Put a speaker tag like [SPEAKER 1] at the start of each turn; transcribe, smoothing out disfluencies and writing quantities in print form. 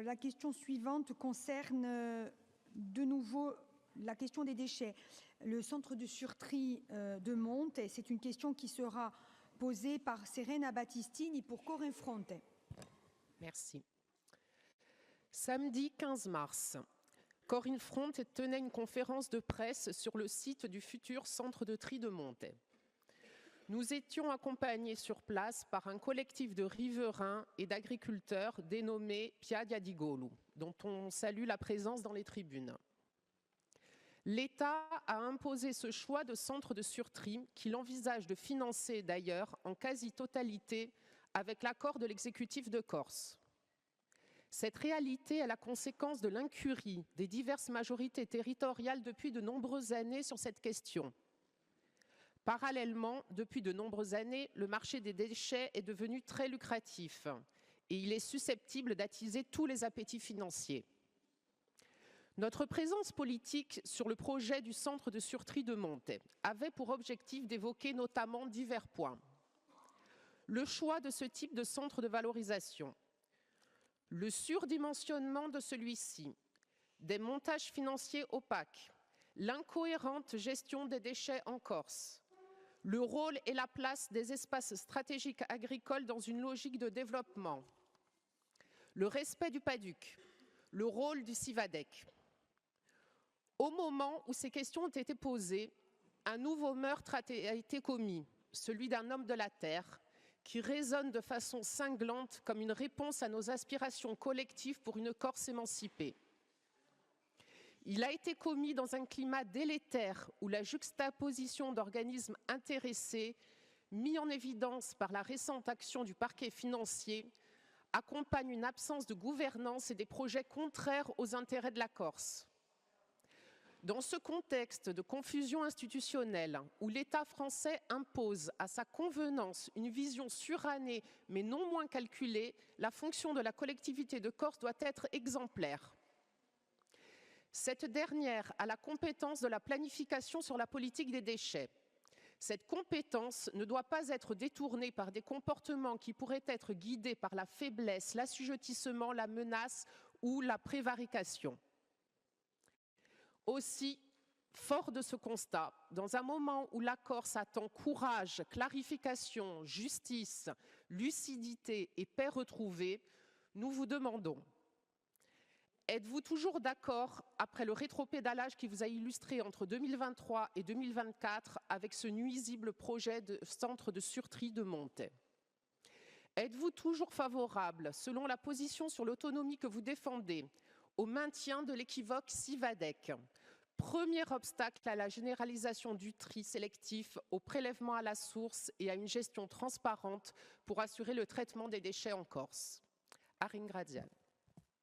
[SPEAKER 1] La question suivante concerne de nouveau la question des déchets. Le centre de surtri de Monte, c'est une question qui sera posée par Serena Battistini pour Corinne Fronte.
[SPEAKER 2] Merci. Samedi 15 mars, Corinne Fronte tenait une conférence de presse sur le site du futur centre de tri de Monte. Nous étions accompagnés sur place par un collectif de riverains et d'agriculteurs dénommé Piaggia di Golu, dont on salue la présence dans les tribunes. L'État a imposé ce choix de centre de surtri qu'il envisage de financer d'ailleurs en quasi-totalité avec l'accord de l'exécutif de Corse. Cette réalité est la conséquence de l'incurie des diverses majorités territoriales depuis de nombreuses années sur cette question. Parallèlement, depuis de nombreuses années, le marché des déchets est devenu très lucratif et il est susceptible d'attiser tous les appétits financiers. Notre présence politique sur le projet du centre de surtri de Monte avait pour objectif d'évoquer notamment divers points. Le choix de ce type de centre de valorisation, le surdimensionnement de celui-ci, des montages financiers opaques, l'incohérente gestion des déchets en Corse, le rôle et la place des espaces stratégiques agricoles dans une logique de développement, le respect du PADUC, le rôle du CIVADEC. Au moment où ces questions ont été posées, un nouveau meurtre a été commis, celui d'un homme de la terre, qui résonne de façon cinglante comme une réponse à nos aspirations collectives pour une Corse émancipée. Il a été commis dans un climat délétère où la juxtaposition d'organismes intéressés, mis en évidence par la récente action du parquet financier, accompagne une absence de gouvernance et des projets contraires aux intérêts de la Corse. Dans ce contexte de confusion institutionnelle où l'État français impose à sa convenance une vision surannée mais non moins calculée, la fonction de la collectivité de Corse doit être exemplaire. Cette dernière a la compétence de la planification sur la politique des déchets. Cette compétence ne doit pas être détournée par des comportements qui pourraient être guidés par la faiblesse, l'assujettissement, la menace ou la prévarication. Aussi, fort de ce constat, dans un moment où la Corse attend courage, clarification, justice, lucidité et paix retrouvée, nous vous demandons: êtes-vous toujours d'accord, après le rétropédalage qui vous a illustré entre 2023 et 2024, avec ce nuisible projet de centre de surtri de Monte? Êtes-vous toujours favorable, selon la position sur l'autonomie que vous défendez, au maintien de l'équivoque CIVADEC, premier obstacle à la généralisation du tri sélectif, au prélèvement à la source et à une gestion transparente pour assurer le traitement des déchets en Corse? Arin Graziani.